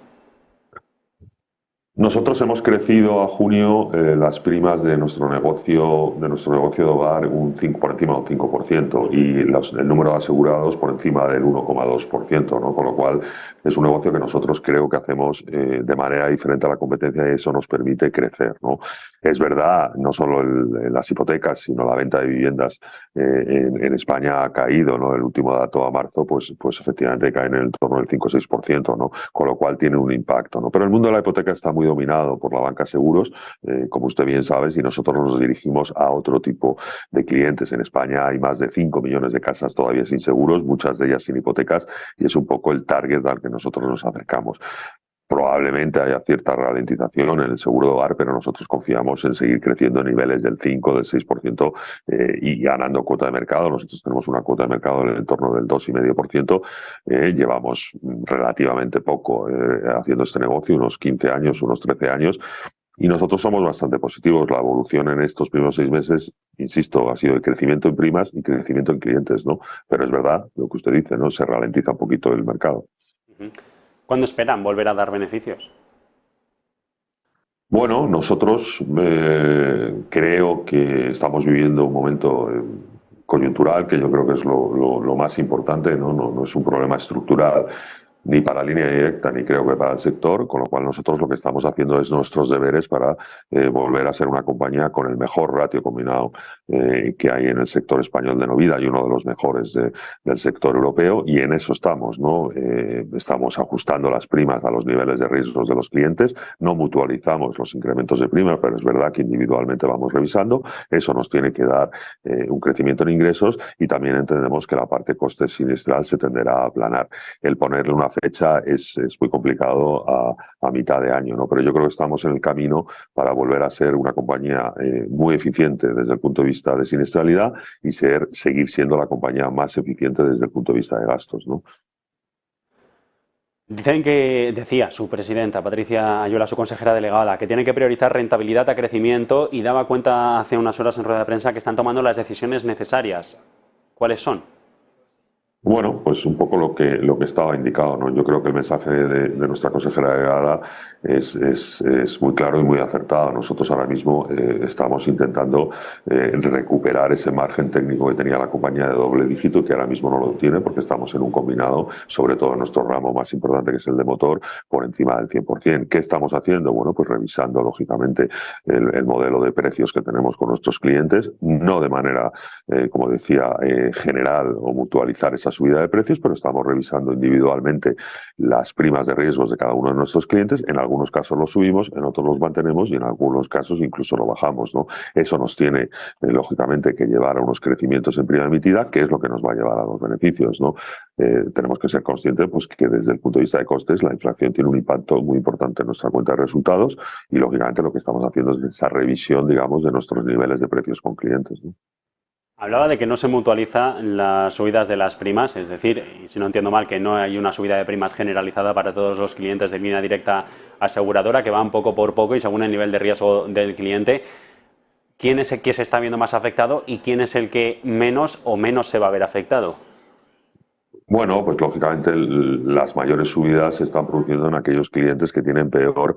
Nosotros hemos crecido a junio las primas de nuestro negocio de hogar por encima de un 5% y el número de asegurados por encima del 1,2%, ¿no? Con lo cual es un negocio que nosotros creo que hacemos de manera diferente a la competencia y eso nos permite crecer, ¿no? Es verdad, no solo las hipotecas, sino la venta de viviendas en España ha caído, ¿no? El último dato a marzo, pues efectivamente cae en el torno del 5 o 6%, ¿no? Con lo cual tiene un impacto, ¿no? Pero el mundo de la hipoteca está muy dominado por la banca seguros, como usted bien sabe, y nosotros nos dirigimos a otro tipo de clientes. En España hay más de 5 millones de casas todavía sin seguros, muchas de ellas sin hipotecas, y es un poco el target al que nosotros nos acercamos. Probablemente haya cierta ralentización en el seguro de hogar, pero nosotros confiamos en seguir creciendo a niveles del 5, del 6% y ganando cuota de mercado. Nosotros tenemos una cuota de mercado en el entorno del 2,5%. Llevamos relativamente poco haciendo este negocio, unos 15 años, unos 13 años. Y nosotros somos bastante positivos. La evolución en estos primeros 6 meses, insisto, ha sido de crecimiento en primas y crecimiento en clientes, ¿no? Pero es verdad lo que usted dice, ¿no? Se ralentiza un poquito el mercado. ¿Cuándo esperan volver a dar beneficios? Bueno, nosotros creo que estamos viviendo un momento coyuntural que yo creo que es lo más importante, ¿no? No es un problema estructural ni para línea directa ni creo que para el sector, con lo cual nosotros lo que estamos haciendo es nuestros deberes para volver a ser una compañía con el mejor ratio combinado que hay en el sector español de no vida y uno de los mejores del sector europeo, y en eso estamos, ¿no? Estamos ajustando las primas a los niveles de riesgos de los clientes, no mutualizamos los incrementos de prima, pero es verdad que individualmente vamos revisando, eso nos tiene que dar un crecimiento en ingresos y también entendemos que la parte coste sinestral se tenderá a aplanar. El ponerle una fecha es muy complicado a mitad de año, ¿no? Pero yo creo que estamos en el camino para volver a ser una compañía muy eficiente desde el punto de vista de siniestralidad y seguir siendo la compañía más eficiente desde el punto de vista de gastos, ¿no? Dicen que, decía su presidenta, Patricia Ayuela, su consejera delegada, que tiene que priorizar rentabilidad a crecimiento y daba cuenta hace unas horas en rueda de prensa que están tomando las decisiones necesarias. ¿Cuáles son? Bueno, pues un poco lo que estaba indicado, ¿no? Yo creo que el mensaje de nuestra consejera delegada es muy claro y muy acertado. Nosotros ahora mismo estamos intentando recuperar ese margen técnico que tenía la compañía de doble dígito, que ahora mismo no lo tiene porque estamos en un combinado, sobre todo en nuestro ramo más importante, que es el de motor, por encima del 100%. ¿Qué estamos haciendo? Bueno, pues revisando lógicamente el modelo de precios que tenemos con nuestros clientes, no de manera, como decía, general o mutualizar esa subida de precios, pero estamos revisando individualmente las primas de riesgos de cada uno de nuestros clientes. En algunos casos los subimos, en otros los mantenemos y en algunos casos incluso lo bajamos, ¿no? Eso nos tiene, lógicamente, que llevar a unos crecimientos en prima emitida, que es lo que nos va a llevar a los beneficios, ¿no? Tenemos que ser conscientes pues, que desde el punto de vista de costes la inflación tiene un impacto muy importante en nuestra cuenta de resultados y, lógicamente, lo que estamos haciendo es esa revisión, digamos, de nuestros niveles de precios con clientes, ¿no? Hablaba de que no se mutualiza las subidas de las primas, es decir, y si no entiendo mal, que no hay una subida de primas generalizada para todos los clientes de línea directa aseguradora, que van poco por poco y según el nivel de riesgo del cliente. ¿Quién es el que se está viendo más afectado y quién es el que menos o menos se va a ver afectado? Bueno, pues lógicamente las mayores subidas se están produciendo en aquellos clientes que tienen peor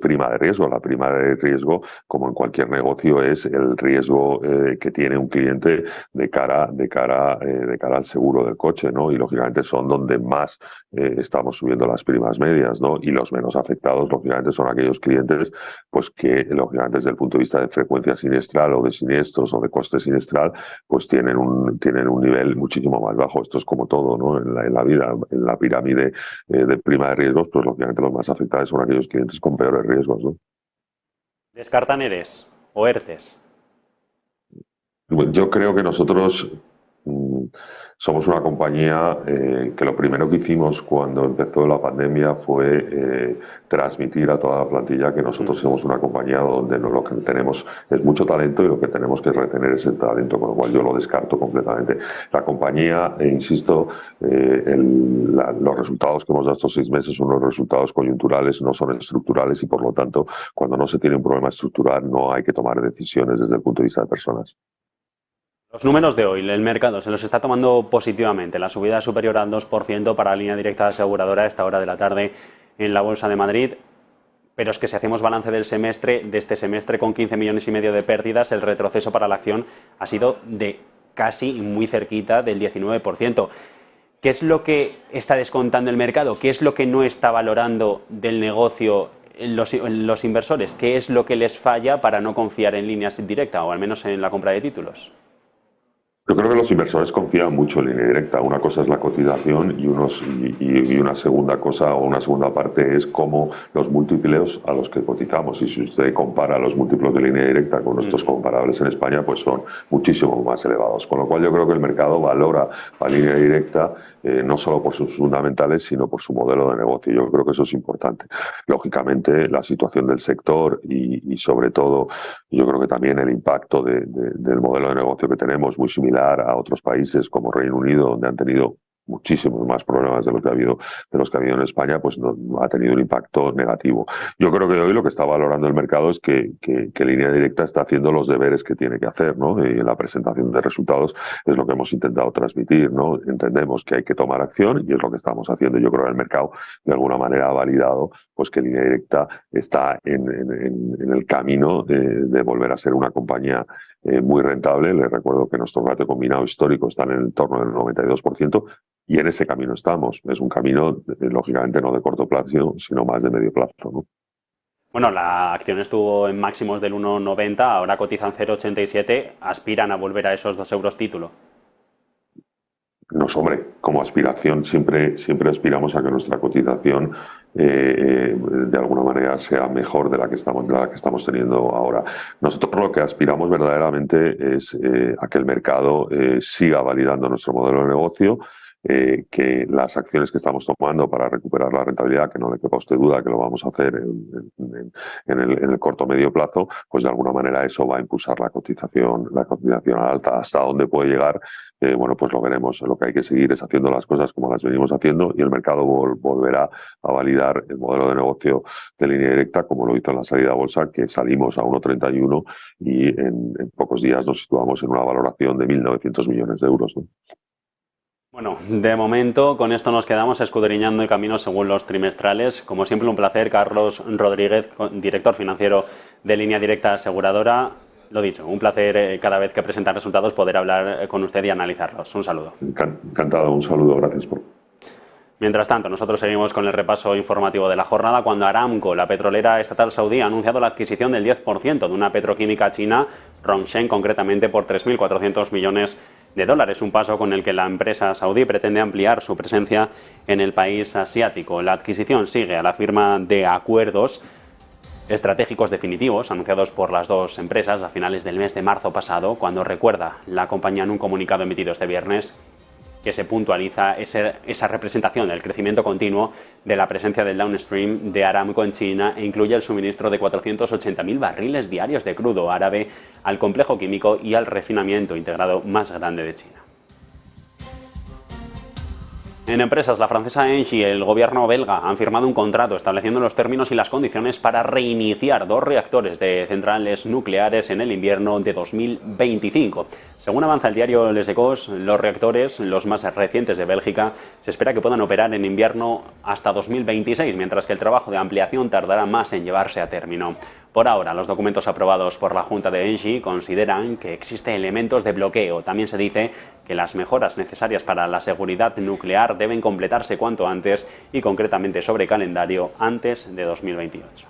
prima de riesgo. La prima de riesgo, como en cualquier negocio, es el riesgo que tiene un cliente de cara al seguro del coche, ¿no? Y lógicamente son donde más estamos subiendo las primas medias, ¿no? Y los menos afectados, lógicamente, son aquellos clientes pues que, lógicamente, desde el punto de vista de frecuencia siniestral o de siniestros o de coste siniestral, pues tienen un nivel muchísimo más bajo. Esto es como todo, ¿no? En la vida, en la pirámide de prima de riesgos, pues lógicamente los más afectados son aquellos clientes con peores riesgos, ¿no? ¿Descartan ERES o ERTES? Yo creo que nosotros somos una compañía que lo primero que hicimos cuando empezó la pandemia fue transmitir a toda la plantilla que nosotros somos una compañía donde lo que tenemos es mucho talento y lo que tenemos que retener ese talento, con lo cual yo lo descarto completamente. La compañía, insisto, los resultados que hemos dado estos 6 meses son unos resultados coyunturales, no son estructurales y por lo tanto cuando no se tiene un problema estructural no hay que tomar decisiones desde el punto de vista de personas. Los números de hoy, el mercado se los está tomando positivamente. La subida es superior al 2% para la línea directa aseguradora a esta hora de la tarde en la Bolsa de Madrid. Pero es que si hacemos balance del semestre, de este semestre con 15,5 millones de pérdidas, el retroceso para la acción ha sido de casi muy cerquita del 19%. ¿Qué es lo que está descontando el mercado? ¿Qué es lo que no está valorando del negocio los inversores? ¿Qué es lo que les falla para no confiar en líneas directas o al menos en la compra de títulos? Yo creo que los inversores confían mucho en línea directa. Una cosa es la cotización y una segunda cosa o una segunda parte es cómo los múltiplos a los que cotizamos. Y si usted compara los múltiplos de línea directa con nuestros comparables en España, pues son muchísimo más elevados. Con lo cual yo creo que el mercado valora la línea directa no solo por sus fundamentales, sino por su modelo de negocio. Yo creo que eso es importante. Lógicamente, la situación del sector y sobre todo, yo creo que también el impacto del modelo de negocio que tenemos, muy similar a otros países como Reino Unido, donde han tenido muchísimos más problemas de los que ha habido en España, pues no ha tenido un impacto negativo. Yo creo que hoy lo que está valorando el mercado es que Línea Directa está haciendo los deberes que tiene que hacer, ¿no? Y en la presentación de resultados es lo que hemos intentado transmitir, ¿no? Entendemos que hay que tomar acción y es lo que estamos haciendo. Yo creo que el mercado de alguna manera ha validado pues que Línea Directa está en el camino de volver a ser una compañía muy rentable. Les recuerdo que nuestro ratio combinado histórico está en el torno del 92%. Y en ese camino estamos. Es un camino, lógicamente, no de corto plazo, sino más de medio plazo, ¿no? Bueno, la acción estuvo en máximos del 1,90, ahora cotizan 0,87. ¿Aspiran a volver a esos 2 euros título? No, hombre, como aspiración siempre aspiramos a que nuestra cotización de alguna manera sea mejor de la que estamos teniendo ahora. Nosotros lo que aspiramos verdaderamente es a que el mercado siga validando nuestro modelo de negocio, que las acciones que estamos tomando para recuperar la rentabilidad, que no le quepa a usted duda que lo vamos a hacer en el corto medio plazo, pues de alguna manera eso va a impulsar la cotización alta. Hasta dónde puede llegar, bueno, pues lo veremos. Lo que hay que seguir es haciendo las cosas como las venimos haciendo y el mercado volverá a validar el modelo de negocio de Línea Directa como lo hizo en la salida a bolsa, que salimos a 1,31 y en pocos días nos situamos en una valoración de 1.900 millones de euros, ¿no? Bueno, de momento con esto nos quedamos escudriñando el camino según los trimestrales. Como siempre, un placer, Carlos Rodríguez, director financiero de Línea Directa Aseguradora. Lo dicho, un placer cada vez que presentan resultados poder hablar con usted y analizarlos. Un saludo. Encantado, un saludo, gracias por... Mientras tanto, nosotros seguimos con el repaso informativo de la jornada cuando Aramco, la petrolera estatal saudí, ha anunciado la adquisición del 10% de una petroquímica china, Rongsheng, concretamente por 3.400 millones de dólares, un paso con el que la empresa saudí pretende ampliar su presencia en el país asiático. La adquisición sigue a la firma de acuerdos estratégicos definitivos anunciados por las dos empresas a finales del mes de marzo pasado, cuando recuerda la compañía en un comunicado emitido este viernes que se puntualiza esa representación del crecimiento continuo de la presencia del downstream de Aramco en China e incluye el suministro de 480.000 barriles diarios de crudo árabe al complejo químico y al refinamiento integrado más grande de China. En empresas, la francesa Engie y el gobierno belga han firmado un contrato estableciendo los términos y las condiciones para reiniciar 2 reactores de centrales nucleares en el invierno de 2025. Según avanza el diario Les Echos, los reactores, los más recientes de Bélgica, se espera que puedan operar en invierno hasta 2026, mientras que el trabajo de ampliación tardará más en llevarse a término. Por ahora, los documentos aprobados por la Junta de Engie consideran que existen elementos de bloqueo. También se dice que las mejoras necesarias para la seguridad nuclear deben completarse cuanto antes y concretamente sobre calendario antes de 2028.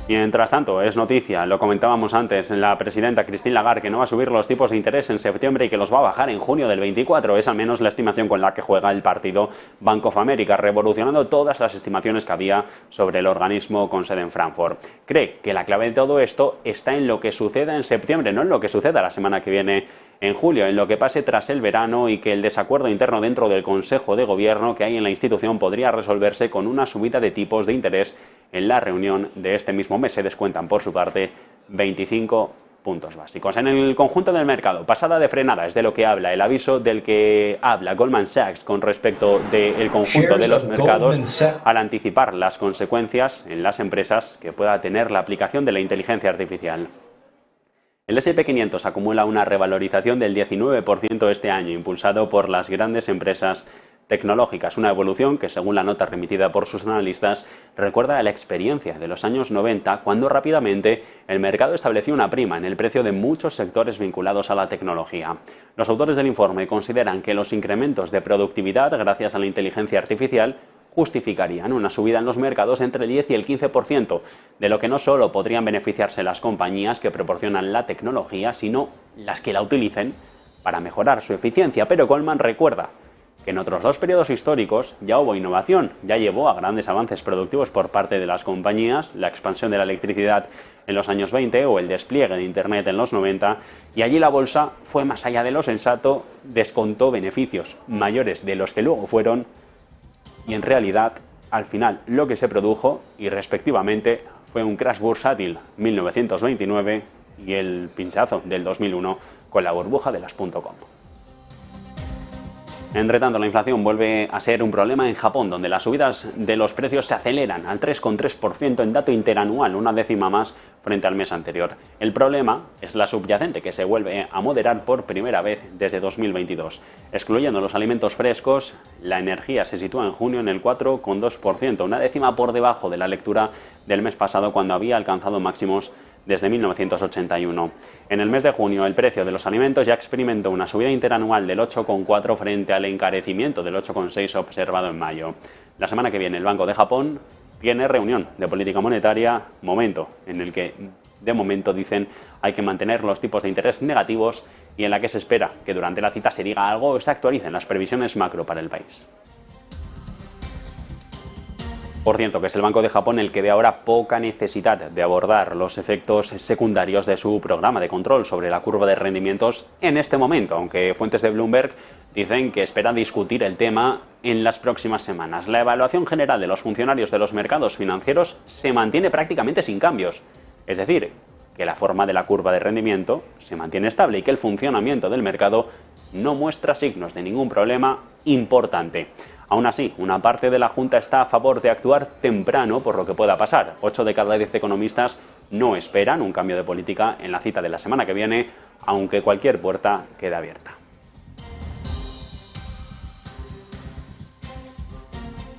Mientras tanto, es noticia, lo comentábamos antes, la presidenta Christine Lagarde, que no va a subir los tipos de interés en septiembre y que los va a bajar en junio del 24. Es al menos la estimación con la que juega el partido Bank of America, revolucionando todas las estimaciones que había sobre el organismo con sede en Frankfurt. Cree que la clave de todo esto está en lo que suceda en septiembre, no en lo que suceda la semana que viene en julio, en lo que pase tras el verano y que el desacuerdo interno dentro del Consejo de Gobierno que hay en la institución podría resolverse con una subida de tipos de interés en la reunión de este mismo mes. Se descuentan por su parte 25 puntos básicos. En el conjunto del mercado, pasada de frenada es de lo que habla el aviso del que habla Goldman Sachs con respecto del conjunto de los mercados al anticipar las consecuencias en las empresas que pueda tener la aplicación de la inteligencia artificial. El S&P 500 acumula una revalorización del 19% este año, impulsado por las grandes empresas tecnológica. Es una evolución que, según la nota remitida por sus analistas, recuerda a la experiencia de los años 90, cuando rápidamente el mercado estableció una prima en el precio de muchos sectores vinculados a la tecnología. Los autores del informe consideran que los incrementos de productividad gracias a la inteligencia artificial justificarían una subida en los mercados entre el 10 y el 15%, de lo que no solo podrían beneficiarse las compañías que proporcionan la tecnología, sino las que la utilicen para mejorar su eficiencia. Pero Goldman recuerda que en otros dos periodos históricos ya hubo innovación, ya llevó a grandes avances productivos por parte de las compañías, la expansión de la electricidad en los años 20 o el despliegue de Internet en los 90, y allí la bolsa fue más allá de lo sensato, descontó beneficios mayores de los que luego fueron, y en realidad, al final, lo que se produjo, y respectivamente, fue un crash bursátil 1929 y el pinchazo del 2001 con la burbuja de las .com. Entre tanto, la inflación vuelve a ser un problema en Japón, donde las subidas de los precios se aceleran al 3,3% en dato interanual, una décima más frente al mes anterior. El problema es la subyacente, que se vuelve a moderar por primera vez desde 2022. Excluyendo los alimentos frescos, la energía se sitúa en junio en el 4,2%, una décima por debajo de la lectura del mes pasado, cuando había alcanzado máximos desde 1981. En el mes de junio, el precio de los alimentos ya experimentó una subida interanual del 8,4 frente al encarecimiento del 8,6 observado en mayo. La semana que viene, el Banco de Japón tiene reunión de política monetaria, momento en el que, de momento, dicen hay que mantener los tipos de interés negativos y en la que se espera que durante la cita se diga algo o se actualicen las previsiones macro para el país. Por cierto, que es el Banco de Japón el que ve ahora poca necesidad de abordar los efectos secundarios de su programa de control sobre la curva de rendimientos en este momento, aunque fuentes de Bloomberg dicen que esperan discutir el tema en las próximas semanas. La evaluación general de los funcionarios de los mercados financieros se mantiene prácticamente sin cambios, es decir, que la forma de la curva de rendimiento se mantiene estable y que el funcionamiento del mercado no muestra signos de ningún problema importante. Aún así, una parte de la Junta está a favor de actuar temprano por lo que pueda pasar. 8 de cada 10 economistas no esperan un cambio de política en la cita de la semana que viene, aunque cualquier puerta queda abierta.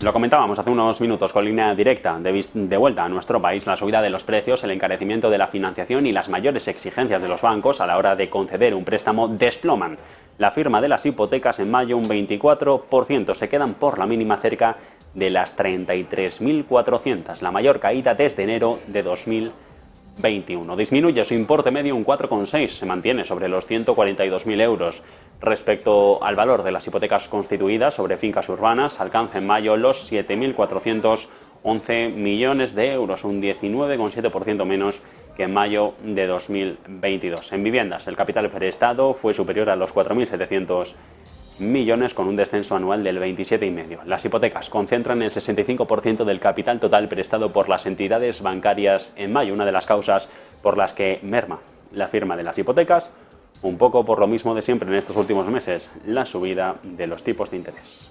Lo comentábamos hace unos minutos con Línea Directa. De vuelta a nuestro país, la subida de los precios, el encarecimiento de la financiación y las mayores exigencias de los bancos a la hora de conceder un préstamo desploman la firma de las hipotecas en mayo un 24%. Se quedan por la mínima cerca de las 33.400, la mayor caída desde enero de 2021. Disminuye su importe medio un 4,6, se mantiene sobre los 142.000 euros. Respecto al valor de las hipotecas constituidas sobre fincas urbanas, alcanza en mayo los 7.411 millones de euros, un 19,7% menos que en mayo de 2022. En viviendas, el capital prestado fue superior a los 4.700 millones, con un descenso anual del 27,5%. Las hipotecas concentran el 65% del capital total prestado por las entidades bancarias en mayo, una de las causas por las que merma la firma de las hipotecas, un poco por lo mismo de siempre en estos últimos meses, la subida de los tipos de interés.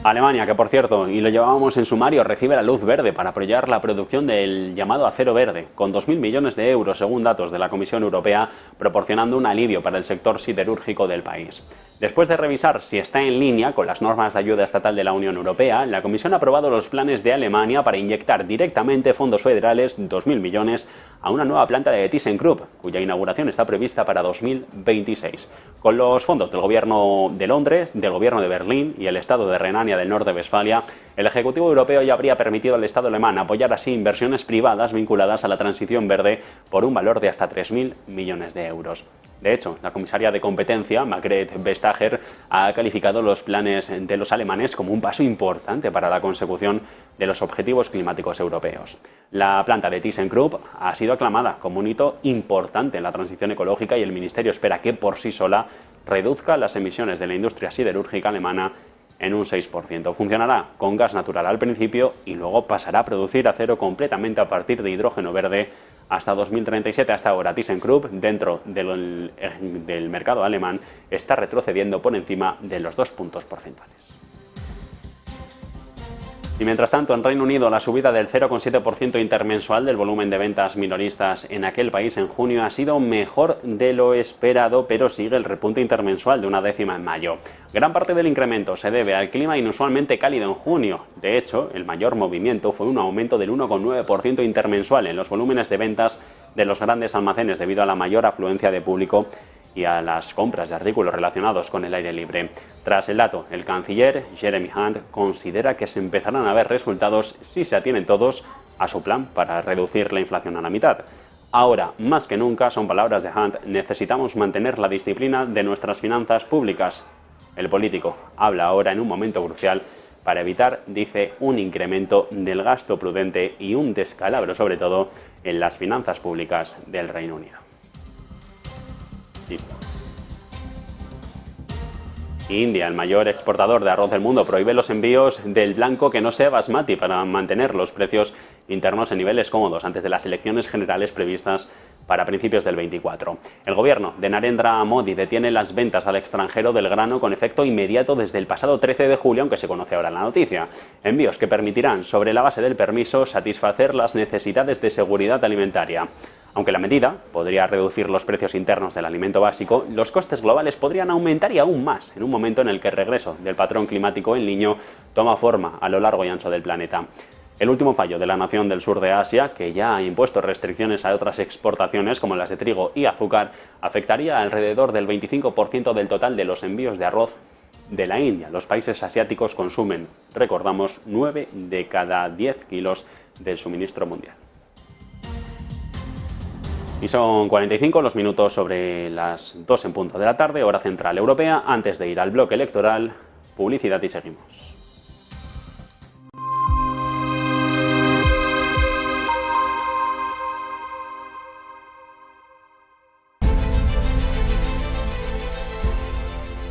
Alemania, que por cierto, y lo llevábamos en sumario, recibe la luz verde para apoyar la producción del llamado acero verde, con 2.000 millones de euros según datos de la Comisión Europea, proporcionando un alivio para el sector siderúrgico del país. Después de revisar si está en línea con las normas de ayuda estatal de la Unión Europea, la Comisión ha aprobado los planes de Alemania para inyectar directamente fondos federales, 2.000 millones, a una nueva planta de ThyssenKrupp, cuya inauguración está prevista para 2026. Con los fondos del Gobierno de Londres, del Gobierno de Berlín y el Estado de Renania del Norte-Westfalia, el Ejecutivo Europeo ya habría permitido al Estado alemán apoyar así inversiones privadas vinculadas a la transición verde por un valor de hasta 3.000 millones de euros. De hecho, la comisaria de competencia, Margrethe Vestager, ha calificado los planes de los alemanes como un paso importante para la consecución de los objetivos climáticos europeos. La planta de ThyssenKrupp ha sido aclamada como un hito importante en la transición ecológica y el Ministerio espera que por sí sola reduzca las emisiones de la industria siderúrgica alemana en un 6%. Funcionará con gas natural al principio y luego pasará a producir acero completamente a partir de hidrógeno verde hasta 2037. Hasta ahora, ThyssenKrupp, dentro del mercado alemán, está retrocediendo por encima de los 2 puntos porcentuales. Y mientras tanto, en Reino Unido, la subida del 0,7% intermensual del volumen de ventas minoristas en aquel país en junio ha sido mejor de lo esperado, pero sigue el repunte intermensual de 0,1 en mayo. Gran parte del incremento se debe al clima inusualmente cálido en junio. De hecho, el mayor movimiento fue un aumento del 1,9% intermensual en los volúmenes de ventas de los grandes almacenes debido a la mayor afluencia de público y a las compras de artículos relacionados con el aire libre. Tras el dato, el canciller Jeremy Hunt considera que se empezarán a ver resultados si se atienen todos a su plan para reducir la inflación a la mitad. Ahora, más que nunca, son palabras de Hunt, necesitamos mantener la disciplina de nuestras finanzas públicas. El político habla ahora en un momento crucial para evitar, dice, un incremento del gasto prudente y un descalabro, sobre todo, en las finanzas públicas del Reino Unido. India, el mayor exportador de arroz del mundo, prohíbe los envíos del blanco que no sea basmati para mantener los precios internos en niveles cómodos antes de las elecciones generales previstas para principios del 24. El gobierno de Narendra Modi detiene las ventas al extranjero del grano con efecto inmediato desde el pasado 13 de julio, aunque se conoce ahora la noticia. Envíos que permitirán, sobre la base del permiso, satisfacer las necesidades de seguridad alimentaria. Aunque la medida podría reducir los precios internos del alimento básico, los costes globales podrían aumentar y aún más en un momento en el que el regreso del patrón climático El Niño toma forma a lo largo y ancho del planeta. El último fallo de la nación del sur de Asia, que ya ha impuesto restricciones a otras exportaciones como las de trigo y azúcar, afectaría alrededor del 25% del total de los envíos de arroz de la India. Los países asiáticos consumen, recordamos, 9 de cada 10 kilos del suministro mundial. Y son 45 los minutos sobre las 2 en punto de la tarde, hora central europea. Antes de ir al bloque electoral, publicidad y seguimos.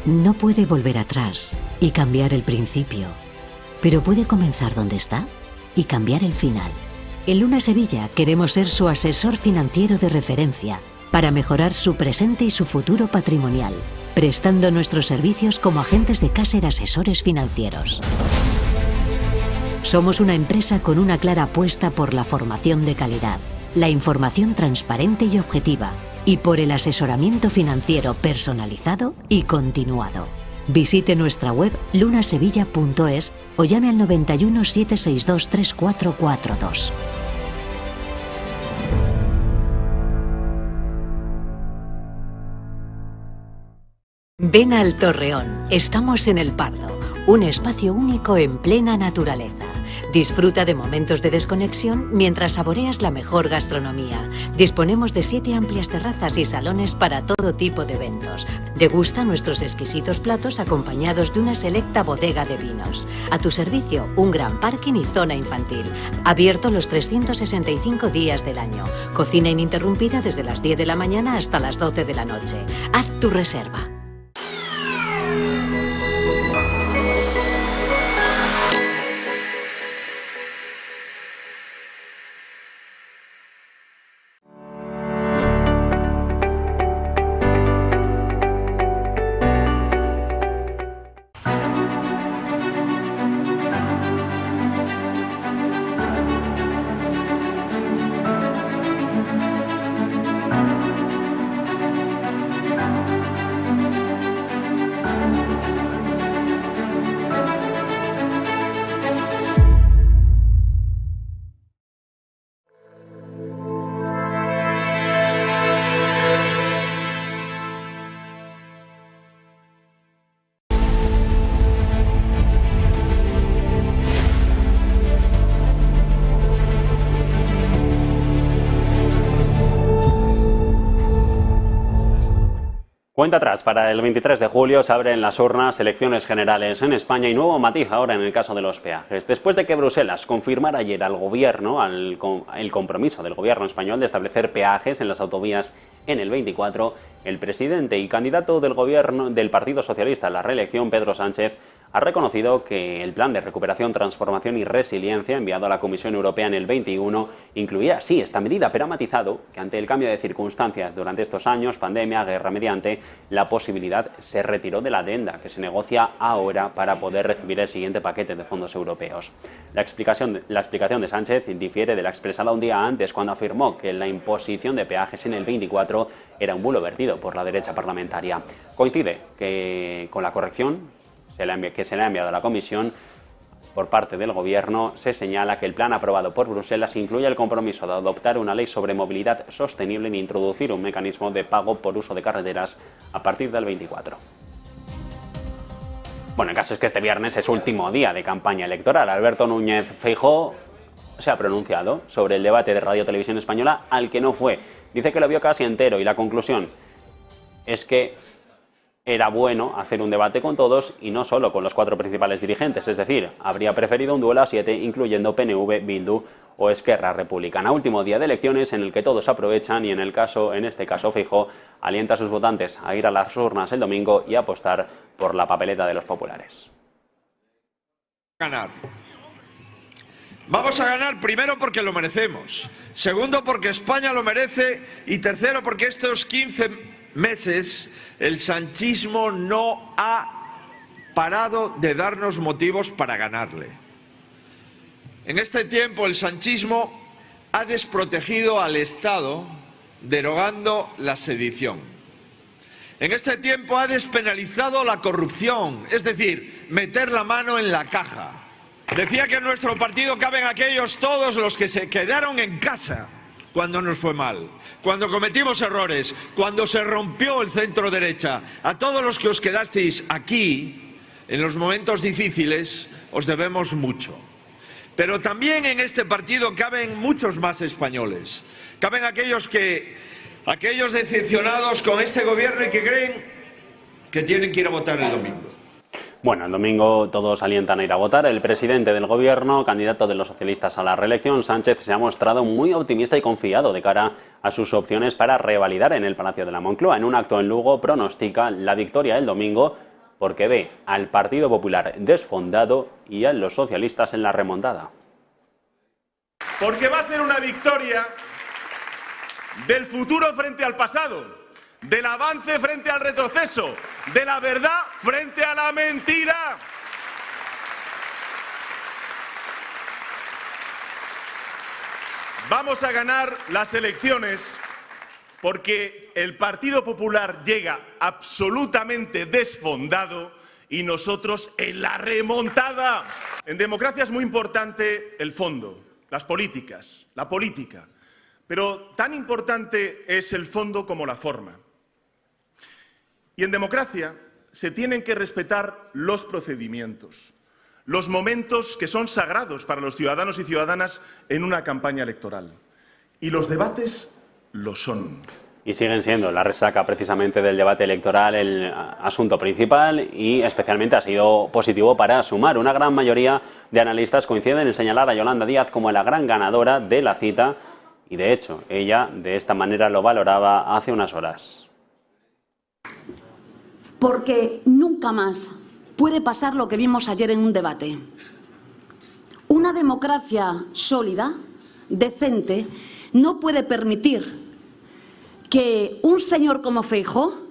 No puede volver atrás y cambiar el principio, pero puede comenzar donde está y cambiar el final. En Luna Sevilla queremos ser su asesor financiero de referencia para mejorar su presente y su futuro patrimonial, prestando nuestros servicios como agentes de Caser Asesores Financieros. Somos una empresa con una clara apuesta por la formación de calidad, la información transparente y objetiva, y por el asesoramiento financiero personalizado y continuado. Visite nuestra web lunasevilla.es o llame al 91 762 3442. Ven al Torreón. Estamos en El Pardo, un espacio único en plena naturaleza. Disfruta de momentos de desconexión mientras saboreas la mejor gastronomía. Disponemos de 7 amplias terrazas y salones para todo tipo de eventos. Degusta nuestros exquisitos platos acompañados de una selecta bodega de vinos. A tu servicio, un gran parking y zona infantil. Abierto los 365 días del año. Cocina ininterrumpida desde las 10 de la mañana hasta las 12 de la noche. Haz tu reserva. Cuenta atrás, para el 23 de julio se abren las urnas, elecciones generales en España y nuevo matiz ahora en el caso de los peajes. Después de que Bruselas confirmara ayer al gobierno, el compromiso del gobierno español de establecer peajes en las autovías en el 24, el presidente y candidato del gobierno del Partido Socialista a la reelección, Pedro Sánchez, ha reconocido que el plan de recuperación, transformación y resiliencia enviado a la Comisión Europea en el 21 incluía, sí, esta medida, pero ha matizado que ante el cambio de circunstancias durante estos años, pandemia, guerra mediante, la posibilidad se retiró de la adenda que se negocia ahora para poder recibir el siguiente paquete de fondos europeos. La explicación de Sánchez difiere de la expresada un día antes, cuando afirmó que la imposición de peajes en el 24 era un bulo vertido por la derecha parlamentaria. Coincide que con la corrección que se le ha enviado a la Comisión por parte del Gobierno, se señala que el plan aprobado por Bruselas incluye el compromiso de adoptar una ley sobre movilidad sostenible e introducir un mecanismo de pago por uso de carreteras a partir del 24. Bueno, el caso es que este viernes es último día de campaña electoral. Alberto Núñez Feijóo se ha pronunciado sobre el debate de Radio Televisión Española al que no fue. Dice que lo vio casi entero y la conclusión es que era bueno hacer un debate con todos y no solo con los 4 principales dirigentes, es decir, habría preferido un duelo a 7 incluyendo PNV, Bildu o Esquerra Republicana. Último día de elecciones en el que todos aprovechan y en este caso Feijóo alienta a sus votantes a ir a las urnas el domingo y a apostar por la papeleta de los populares. Ganar. Vamos a ganar primero porque lo merecemos, segundo porque España lo merece y tercero porque estos 15 meses el sanchismo no ha parado de darnos motivos para ganarle. En este tiempo el sanchismo ha desprotegido al Estado, derogando la sedición. En este tiempo ha despenalizado la corrupción, es decir, meter la mano en la caja. Decía que en nuestro partido caben aquellos todos los que se quedaron en casa cuando nos fue mal, cuando cometimos errores, cuando se rompió el centro derecha. A todos los que os quedasteis aquí, en los momentos difíciles, os debemos mucho. Pero también en este partido caben muchos más españoles. Caben aquellos decepcionados con este gobierno y que creen que tienen que ir a votar el domingo. Bueno, el domingo todos alientan a ir a votar. El presidente del Gobierno, candidato de los socialistas a la reelección, Sánchez, se ha mostrado muy optimista y confiado de cara a sus opciones para revalidar en el Palacio de la Moncloa. En un acto en Lugo pronostica la victoria el domingo porque ve al Partido Popular desfondado y a los socialistas en la remontada. Porque va a ser una victoria del futuro frente al pasado, del avance frente al retroceso, de la verdad frente a la mentira. Vamos a ganar las elecciones porque el Partido Popular llega absolutamente desfondado y nosotros en la remontada. En democracia es muy importante el fondo, las políticas, la política, pero tan importante es el fondo como la forma. Y en democracia se tienen que respetar los procedimientos, los momentos que son sagrados para los ciudadanos y ciudadanas en una campaña electoral. Y los debates lo son. Y siguen siendo la resaca precisamente del debate electoral el asunto principal y especialmente ha sido positivo para Sumar. Una gran mayoría de analistas coinciden en señalar a Yolanda Díaz como la gran ganadora de la cita y de hecho ella de esta manera lo valoraba hace unas horas. Porque nunca más puede pasar lo que vimos ayer en un debate. Una democracia sólida, decente, no puede permitir que un señor como Feijóo,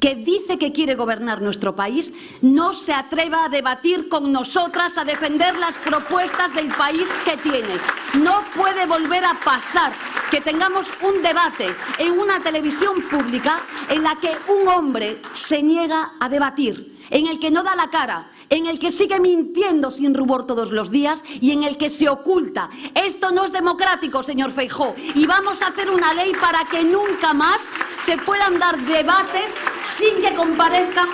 que dice que quiere gobernar nuestro país, no se atreva a debatir con nosotras, a defender las propuestas del país que tiene. No puede volver a pasar que tengamos un debate en una televisión pública en la que un hombre se niega a debatir, en el que no da la cara, en el que sigue mintiendo sin rubor todos los días y en el que se oculta. Esto no es democrático, señor Feijóo, y vamos a hacer una ley para que nunca más se puedan dar debates sin que comparezcan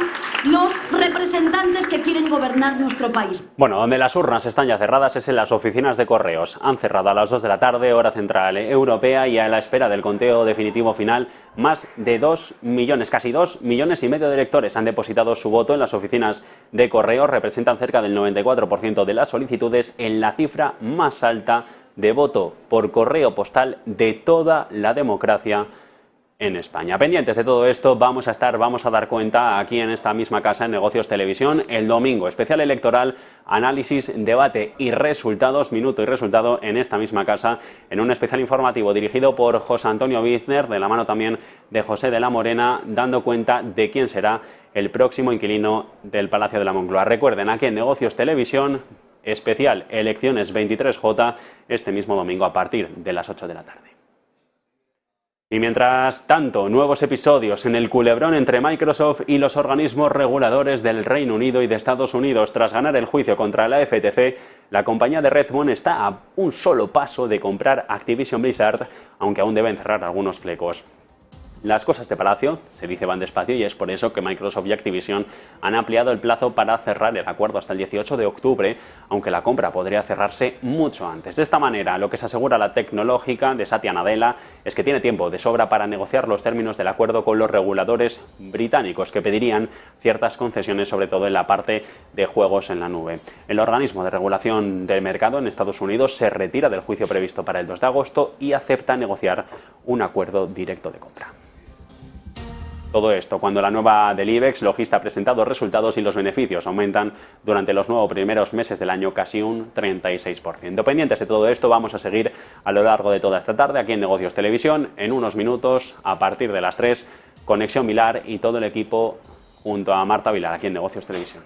los representantes que quieren gobernar nuestro país. Bueno, donde las urnas están ya cerradas es en las oficinas de correos. Han cerrado a las 2 de la tarde, hora central europea, y a la espera del conteo definitivo final, más de 2 millones, casi 2,5 millones de electores han depositado su voto en las oficinas de correos. Representan cerca del 94% de las solicitudes, en la cifra más alta de voto por correo postal de toda la democracia en España. Pendientes de todo esto, vamos a dar cuenta aquí en esta misma casa en Negocios Televisión el domingo, especial electoral, análisis, debate y resultados, minuto y resultado en esta misma casa, en un especial informativo dirigido por José Antonio Bizner, de la mano también de José de la Morena, dando cuenta de quién será el próximo inquilino del Palacio de la Moncloa. Recuerden, aquí en Negocios Televisión, especial Elecciones 23J, este mismo domingo a partir de las 8 de la tarde. Y mientras tanto, nuevos episodios en el culebrón entre Microsoft y los organismos reguladores del Reino Unido y de Estados Unidos. Tras ganar el juicio contra la FTC, la compañía de Redmond está a un solo paso de comprar Activision Blizzard, aunque aún deben cerrar algunos flecos. Las cosas de Palacio, se dice, van despacio y es por eso que Microsoft y Activision han ampliado el plazo para cerrar el acuerdo hasta el 18 de octubre, aunque la compra podría cerrarse mucho antes. De esta manera, lo que se asegura la tecnológica de Satya Nadella es que tiene tiempo de sobra para negociar los términos del acuerdo con los reguladores británicos, que pedirían ciertas concesiones, sobre todo en la parte de juegos en la nube. El organismo de regulación del mercado en Estados Unidos se retira del juicio previsto para el 2 de agosto y acepta negociar un acuerdo directo de compra. Todo esto cuando la nueva del IBEX Logista ha presentado resultados y los beneficios aumentan durante los 9 primeros meses del año casi un 36%. Pendientes de todo esto, vamos a seguir a lo largo de toda esta tarde aquí en Negocios Televisión. En unos minutos, a partir de las 3, Conexión Vilar y todo el equipo junto a Marta Vilar aquí en Negocios Televisión.